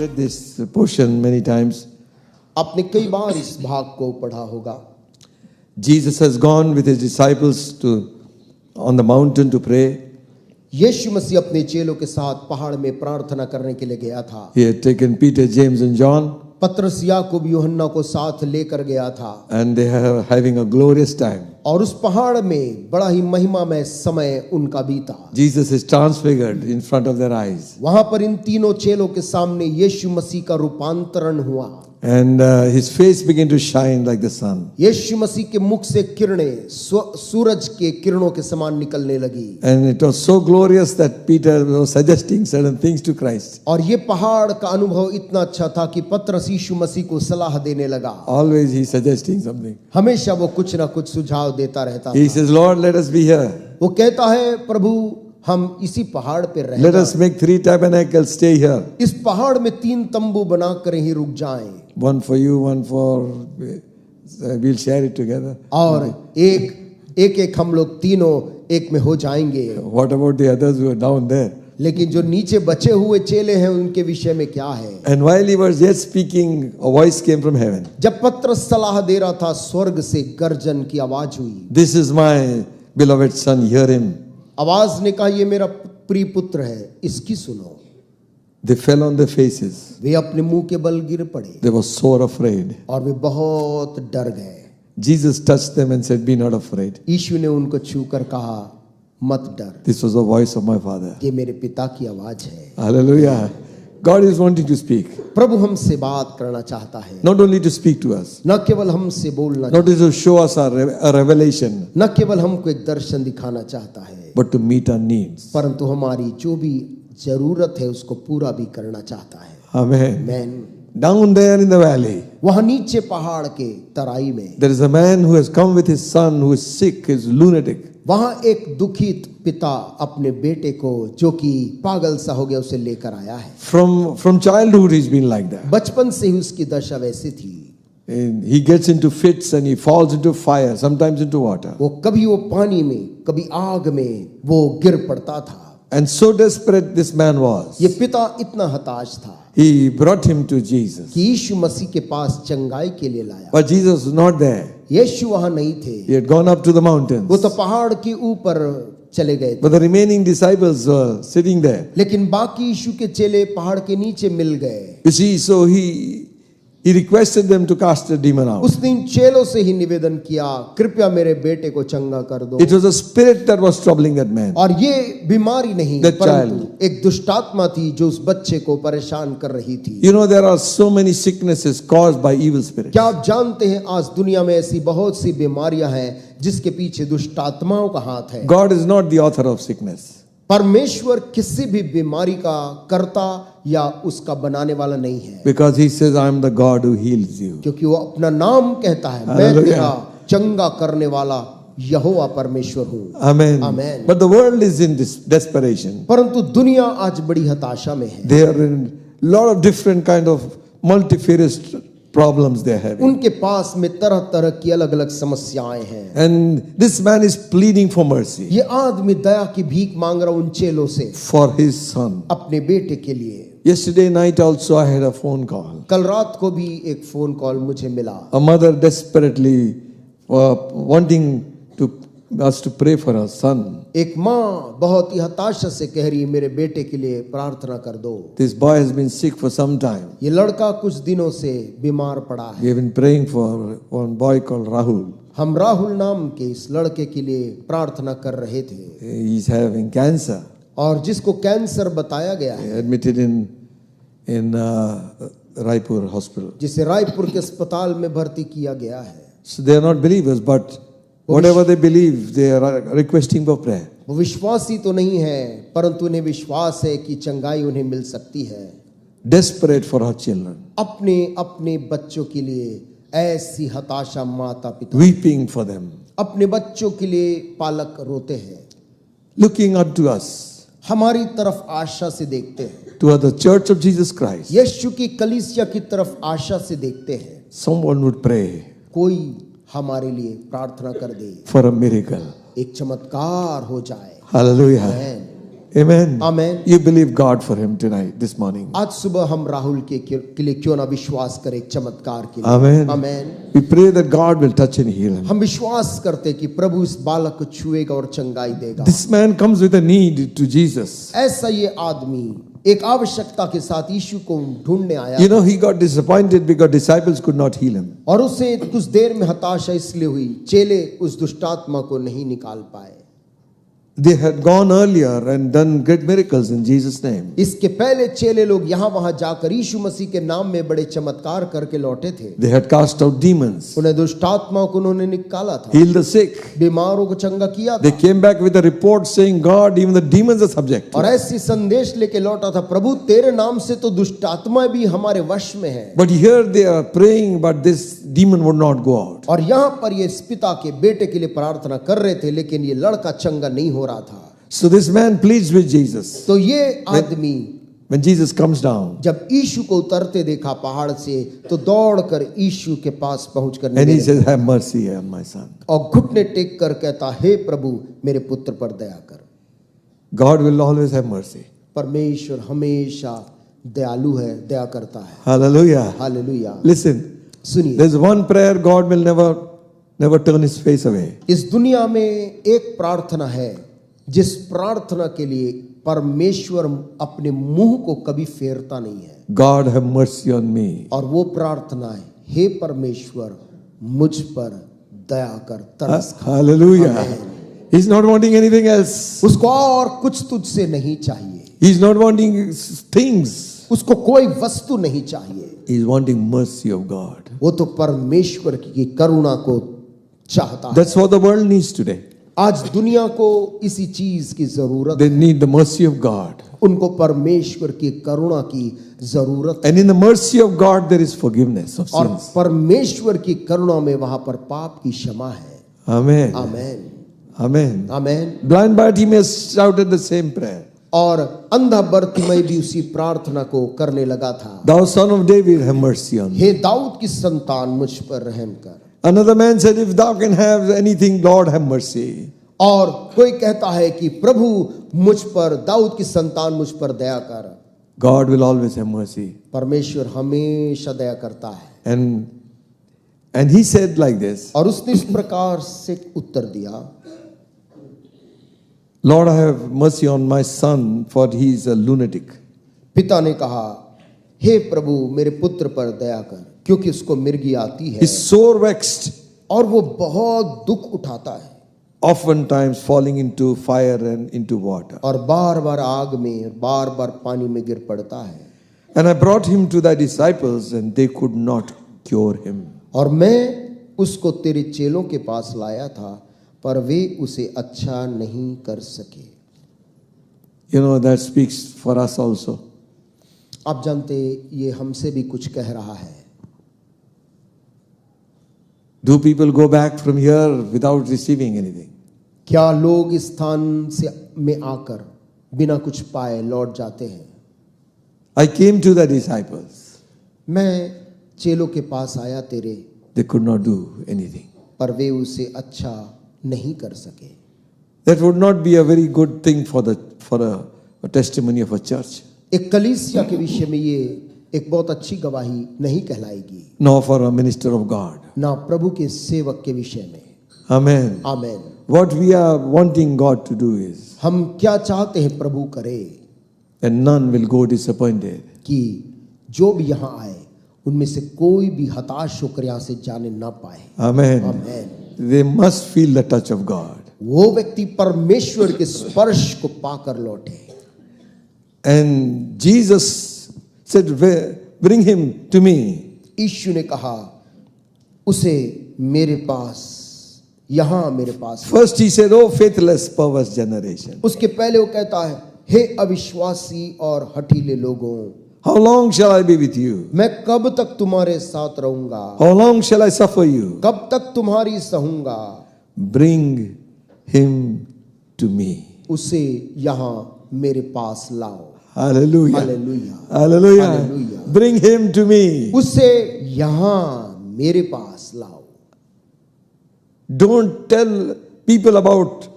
read this portion many times. आपने कई बार इस भाग को पढ़ा होगा। Jesus has gone with his disciples on the mountain to pray. यीशु मसीह अपने चेलों के साथ पहाड़ में प्रार्थना करने के लिए गया था। He had taken Peter, James and John, पतरस, याकूब, यूहन्ना को साथ लेकर गया था and they are having a glorious time. और उस पहाड़ में बड़ा ही महिमामय समय उनका बीता। Jesus is transfigured in front of their eyes. वहां पर इन तीनों चेलों के सामने यीशु मसीह का रूपांतरण हुआ And his face began to shine like the sun. यीशु मसीह के मुख से किरणें सूरज के किरणों के समान निकलने लगी। And it was so glorious that Peter was suggesting certain things to Christ. और ये पहाड़ का अनुभव इतना अच्छा था कि पतरस यीशु मसीह को सलाह देने लगा। Always he suggesting something. हमेशा वो कुछ ना कुछ सुझाव देता रहता He था। says, Lord, let us be here. वो कहता है, प्रभु हम इसी पहाड़ पे रह Let us make 3 tabernacles, stay here. इस पहाड़ में 3 तंबू बनाकर ही रुक जाएं। One for you, one for, we'll share it together. और एक हम लोग तीनों एक में हो जाएंगे। What about the others who are down there? लेकिन जो नीचे बचे हुए चेले हैं उनके विषय में क्या है? And while he was yet speaking, a voice came from heaven. जब पतरस सलाह दे रहा था, स्वर्ग से गर्जन की आवाज हुई। This is my beloved son, hear him. आवाज ने कहा, ये मेरा प्रिय पुत्र है, इसकी सुनो। They fell on their faces. वे अपने मुंह के बल गिर पड़े They were sore afraid. और वे बहुत डर गए। Jesus touched them and said, be not afraid. यीशु ने उनको छूकर कहा, मत डर, This was the voice of my father. ये मेरे पिता की आवाज है। Hallelujah. God is wanting to speak. प्रभु हमसे बात करना चाहता है, Not only to speak to us, न केवल हमसे बोलना, not only to show us a revelation, न केवल हमको एक दर्शन दिखाना चाहता है, but to meet our needs. परंतु हमारी जो भी जरूरत है उसको पूरा भी करना चाहता है। Amen. आमीन। Down there in the valley, वहां नीचे पहाड़ के तराई में there is a man who has come with his son who is sick, is lunatic. वहां एक दुखित पिता अपने बेटे को, जो कि पागल सा हो गया, उसे लेकर आया है। From childhood he's been like that. बचपन से ही उसकी दशा वैसी थी। And he gets into fits and he falls into fire, sometimes into water. वो कभी वो पानी में, कभी आग में वो गिर पड़ता था। And so desperate this man was, ये पिता इतना हताश था he brought him to Jesus. कि यीशु मसीह के पास चंगाई के लिए लाया। But Jesus was not there. यीशु वहां नहीं थे, He had gone up to the mountains. वो तो पहाड़ के ऊपर चले गए थे। But the remaining disciples were sitting there. लेकिन बाकी यीशु के चेले पहाड़ के नीचे मिल गए। You see, so he requested them to cast the demon out. उसने इन चेलों से ही निवेदन किया, कृपया मेरे बेटे को चंगा कर दो। It was a spirit that was troubling that man. और ये बीमारी नहीं, That परंतु एक दुष्टात्मा थी जो उस बच्चे को परेशान कर रही थी। You know, there are so many sicknesses caused by evil spirits. क्या आप जानते हैं आज दुनिया में ऐसी बहुत सी बीमारियां हैं जिसके पीछे दुष्टात्माओं का हाथ है। God is not the author of sickness. परमेश्वर किसी भी बीमारी का कर्ता या उसका बनाने वाला नहीं है, Because he says, I am the God who heals you. क्योंकि वो अपना नाम कहता है, मैं Hallelujah. तेरा चंगा करने वाला यहोवा परमेश्वर हूँ। Amen. Amen. But the world is in this desperation. परंतु दुनिया आज बड़ी हताशा में है। They are in a lot of different kind of multifarious problems they are having. उनके पास में तरह तरह की अलग अलग समस्याएं हैं। And this man is pleading for mercy ये आदमी दया की भीख मांग रहा उन चेलों से for his son. अपने बेटे के लिए। Yesterday night also I had a phone call. कल रात को भी एक फोन कॉल मुझे मिला। A mother desperately wanting us to pray for her son. एक माँ बहुत ही हताशा से कह रही है, मेरे बेटे के लिए प्रार्थना कर दो। This boy has been sick for some time. ये लड़का कुछ दिनों से बीमार पड़ा We है। have been praying for one boy called Rahul. हम राहुल नाम के इस लड़के के लिए प्रार्थना कर रहे थे, He's having cancer. और जिसको कैंसर बताया गया है, Admitted in Raipur hospital. जिसे रायपुर के अस्पताल में भर्ती किया गया है। So they are not believers, but whatever they believe, they are requesting for prayer. वो विश्वासी तो नहीं है, परंतु उन्हें विश्वास है कि चंगाई उन्हें मिल सकती है। Desperate for our children. अपने अपने बच्चों के लिए ऐसी हताशा माता पिता, Weeping for them. अपने बच्चों के लिए पालक रोते हैं, Looking up to us. हमारी तरफ आशा से देखते हैं, To the church of Jesus Christ. यीशु की कलीसिया की तरफ आशा से देखते हैं। Someone would pray कोई हमारे लिए प्रार्थना कर दे, for a miracle. एक चमत्कार हो जाए। Hallelujah. Amen. Amen. Amen. You believe God for him tonight, this morning. आज सुबह हम राहुल के लिए क्यों ना विश्वास करें एक चमत्कार के लिए। Amen. Amen. We pray that God will touch and heal him. हम विश्वास करते कि प्रभु इस बालक को छुएगा और चंगाई देगा। This man comes with a need to Jesus. ऐसा ये आदमी एक आवश्यकता के साथ यीशु को ढूंढने आया। You know, he got disappointed because disciples could not heal him. और उसे कुछ देर में हताशा इसलिए हुई, चेले उस दुष्टात्मा को नहीं निकाल पाए। They had gone earlier and done great miracles in Jesus' name. इसके पहले चेले लोग यहाँ वहां जाकर यीशु मसीह के नाम में बड़े चमत्कार करके लौटे थे। They had cast out demons, उन्हें दुष्टात्माओं को उन्होंने निकाला था, healed the sick. बीमारों को चंगा किया They था came back with a report saying, God, even the demons are subject to और us." ऐसी संदेश लेके लौटा था, प्रभु तेरे नाम से तो दुष्टात्मा भी हमारे वश में है। But here they are praying, but this demon would not go out. और यहाँ पर ये इस पिता के बेटे के लिए प्रार्थना कर रहे थे, लेकिन ये लड़का चंगा नहीं हो रहा था। So this man pleads with Jesus. तो ये आदमी When Jesus comes down जब यीशु को उतरते देखा पहाड़ से, तो दौड़कर यीशु के पास पहुंचकर and he निवेदन says, have mercy on my son. और घुटने टेक कर कहता, हे प्रभु मेरे पुत्र पर दया कर। God will always have mercy. परमेश्वर हमेशा दयालु है, दया करता है। Hallelujah. हालेलुया। Listen, सुनिए, there's one prayer God will never turn his face away. इस दुनिया में एक प्रार्थना है जिस प्रार्थना के लिए परमेश्वर अपने मुंह को कभी फेरता नहीं है। God have mercy on me. और वो प्रार्थना है, हे परमेश्वर मुझ पर दया कर, तरस खा। Hallelujah. Amen. He's not wanting anything else. उसको और कुछ तुझसे नहीं चाहिए, He's not wanting things. उसको कोई वस्तु नहीं चाहिए, He's wanting mercy of God. वो तो परमेश्वर की करुणा को चाहता है। That's what the world needs today. आज दुनिया को इसी चीज की जरूरत They है, need the mercy of God. उनको परमेश्वर की करुणा की जरूरत है। And in the mercy of God there is forgiveness of और sins. परमेश्वर की करुणा में वहां पर पाप की क्षमा है। Amen. Amen, Amen. Amen. Blind Bartimaeus shouted the same prayer. और अंधा बरतिमई भी उसी प्रार्थना को करने लगा था, Thou son of David, have mercy on me. हे दाऊद की संतान मुझ पर रहम कर। Another man said, if thou can have anything, Lord, have mercy. और कोई कहता है कि प्रभु मुझ पर, दाऊद की संतान मुझ पर दया कर। God will always have mercy. परमेश्वर हमेशा दया करता है। And he said like this, और उसने इस प्रकार से उत्तर दिया, Lord, I have mercy on my son, for he is a lunatic. पिता ने कहा, हे प्रभु मेरे पुत्र पर दया कर, क्योंकि उसको मिर्गी आती है He's sore vexed, और वो बहुत दुख उठाता है, oftentimes falling into fire and into water. और बार बार आग में, बार बार पानी में गिर पड़ता है। And I brought him to thy disciples, and they could not cure him. और मैं उसको तेरे चेलों के पास लाया था, पर वे उसे अच्छा नहीं कर सके। You know, that speaks for us also. आप जानते, ये हमसे भी कुछ कह रहा है। Do people go back from here without receiving anything? क्या लोग इस स्थान से में आकर बिना कुछ पाए लौट जाते हैं? I came to the disciples. मैं चेलों के पास आया तेरे, They could not do anything. पर वे उसे अच्छा नहीं कर सके। That would not be a very good thing for a testimony of a church, एक कलीसिया के विषय में ये एक बहुत अच्छी गवाही नहीं कहलाएगी, nor for a minister of God. ना प्रभु के सेवक के विषय में। Amen. Amen. What we are wanting God to do is, हम क्या चाहते हैं प्रभु करे, and none will go disappointed. कि जो भी यहाँ आए उनमें से कोई भी हताश होकर यहाँ से जाने ना पाए। Amen. Amen. They must feel the touch of God. वो व्यक्ति परमेश्वर के स्पर्श को पाकर लौटे। And Jesus said, bring him to me. यीशु ने कहा, उसे मेरे पास, यहाँ मेरे पास। First he said, oh faithless, perverse generation. उसके पहले वो कहता है, हे अविश्वासी और हठीले लोगों, How long shall I be with you? मैं कब तक तुम्हारे साथ रहूंगा? How long shall I suffer you? कब तक तुम्हारी सहूंगा? Bring him to me. उसे यहाँ मेरे पास लाओ। Hallelujah. Hallelujah, Hallelujah. Hallelujah. Bring him to me. उसे यहाँ मेरे पास लाओ। Don't tell people about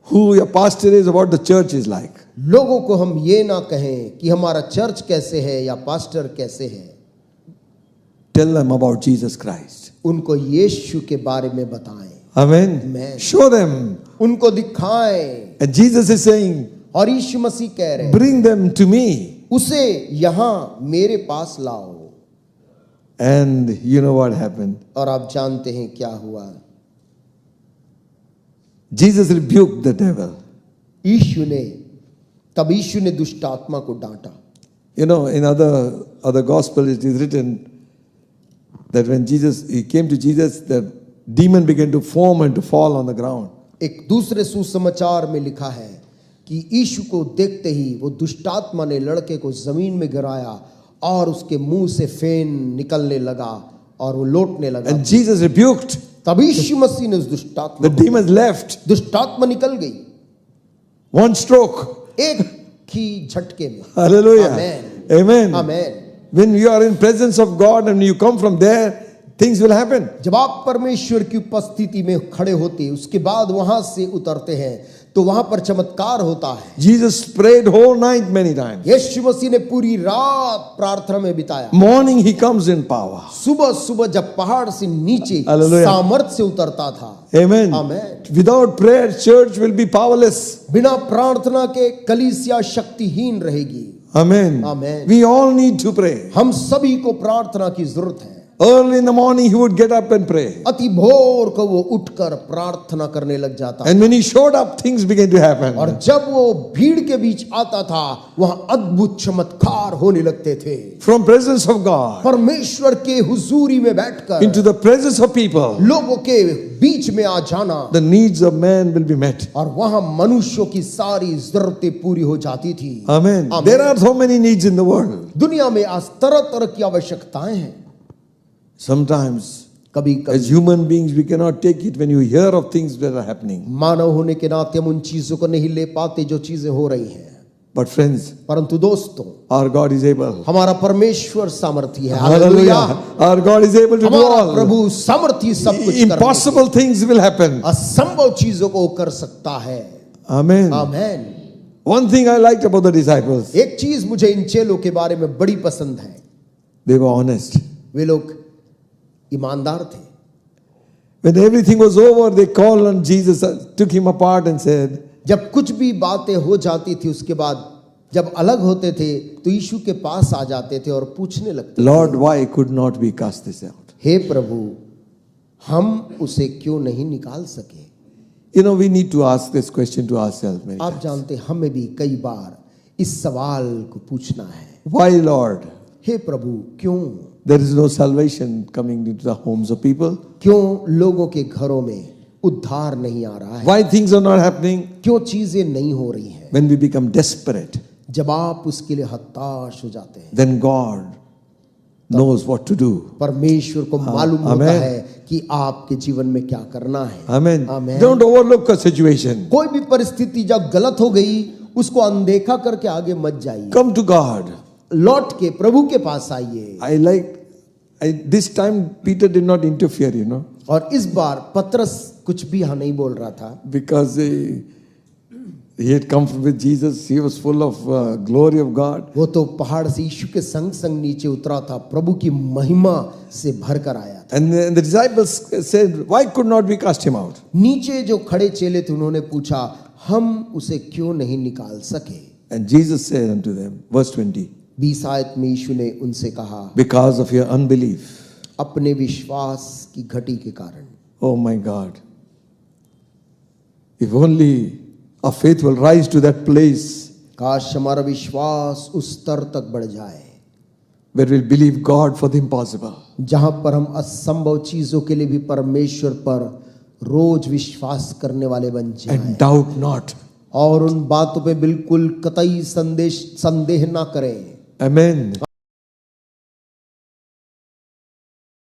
who your pastor is or what the church is like. लोगों को हम ये ना कहें कि हमारा चर्च कैसे है या पास्टर कैसे है. Tell them about Jesus Christ. उनको यीशु के बारे में बताएं. Amen. Amen. Show them. उनको दिखाएं. And Jesus is saying, और यीशु मसीह कह रहे हैं, bring them to me. उसे यहाँ मेरे पास लाओ. And you know what happened? और आप जानते हैं क्या हुआ. Jesus rebuked the devil. तब यीशु ने दुष्ट आत्मा को डांटा. You know, in other gospel it is written that when he came to Jesus, the demon began to foam and to fall on the ground. एक दूसरे सुसमाचार में लिखा है कि यीशु को देखते ही वो दुष्ट आत्मा ने लड़के को जमीन में गिराया और उसके मुंह से फेन निकलने लगा और वो लौटने लगा. And Jesus rebuked. तब यीशु मसीह ने उस दुष्ट आत्मा, The demons left. दुष्ट आत्मा निकल गई. One stroke. एक ही झटके में. Hallelujah. Amen. Amen. Amen. When you are in presence of God and you come from there, things will happen. जब आप परमेश्वर की उपस्थिति में खड़े होते हैं, उसके बाद वहां से उतरते हैं, तो वहां पर चमत्कार होता है. Jesus prayed whole night many times. यीशु मसीह ने पूरी रात प्रार्थना में बिताया. Morning he comes in power. सुबह सुबह जब पहाड़ से नीचे Hallelujah. सामर्थ से उतरता था. Amen. Amen. Without prayer, church will be powerless. बिना प्रार्थना के कलीसिया शक्तिहीन रहेगी. Amen. Amen. We all need to pray. हम सभी को प्रार्थना की जरूरत है. Early in the morning he would get up and pray. अति भोर को वो उठकर प्रार्थना करने लग जाता. And when he showed up, things began to happen. और जब वो भीड़ के बीच आता था, वहां अद्भुत चमत्कार होने लगते थे. From presence of God परमेश्वर के हुजूरी में बैठकर into the presence of people, लोगों के बीच में आ जाना, the needs of man will be met. और वहां मनुष्यों की सारी जरूरतें पूरी हो जाती थी. Amen. Amen. There are so many needs in the world. दुनिया में आज तरह तरह की आवश्यकताएं हैं. Sometimes कभी as कभी human beings we cannot take it when you hear of things that are happening. मानव होने के नाते हम उन चीजों को नहीं ले पाते जो चीजें हो रही हैं. But friends, परंतु दोस्तों, our God is able. हमारा परमेश्वर सामर्थी है. Hallelujah. Our God is able to do हमारा all. प्रभु सामर्थी सब कुछ करने Impossible things will happen. के, असंभव चीजों को कर सकता है. Amen. Amen. One thing I liked about the disciples, एक चीज मुझे इन चेलों के बारे में बड़ी पसंद है. they were honest. वे लोग ईमानदार थे. When everything was over, they called on Jesus, took him apart and said, जब कुछ भी बातें हो जाती थी, उसके बाद जब अलग होते थे तो यीशु के पास आ जाते थे और पूछने लगते, Lord, why could not we cast this out? हे प्रभु, हम उसे क्यों नहीं निकाल सके. You know, we need to ask this question to ourselves many आप times. जानते, हमें भी कई बार इस सवाल को पूछना है. Why, Lord? हे प्रभु, क्यों There is no salvation coming into the homes of people. क्यों लोगों के घरों में उद्धार नहीं आ रहा है. Why things are not happening? क्यों चीजें नहीं हो रही हैं. When we become desperate, जब आप उसके लिए हताश हो जाते हैं, then God knows what to do. परमेश्वर को मालूम होता Amen. है कि आपके जीवन में क्या करना है. Amen. Amen. Don't overlook a situation. कोई भी परिस्थिति जब गलत हो गई, उसको अनदेखा करके आगे मत जाइए. Come to God. लौट के प्रभु के पास आइए. This time Peter did not interfere, you know, और इस बार पतरस कुछ भी यहाँ नहीं बोल रहा था. because he had come with Jesus. He was full of glory of God. वो तो पहाड़ से यीशु के संग संग नीचे उतरा था, प्रभु की महिमा से भरकर आया था. And the disciples said, why could not we cast him out? नीचे जो खड़े चेले थे, उन्होंने पूछा, हम उसे क्यों नहीं निकाल सके. And Jesus said unto them, verse 20, 20 आयत में यीशु ने उनसे कहा, because of your unbelief. अपने विश्वास की घटी के कारण. Oh my God. If only our faith will rise to that place काश हमारा विश्वास उस स्तर तक बढ़ जाए where we'll believe God for the impossible. जहां पर हम असंभव चीजों के लिए भी परमेश्वर पर रोज विश्वास करने वाले बन जाएं. And doubt not. और उन बातों पे बिल्कुल कतई संदेह ना करें. Amen.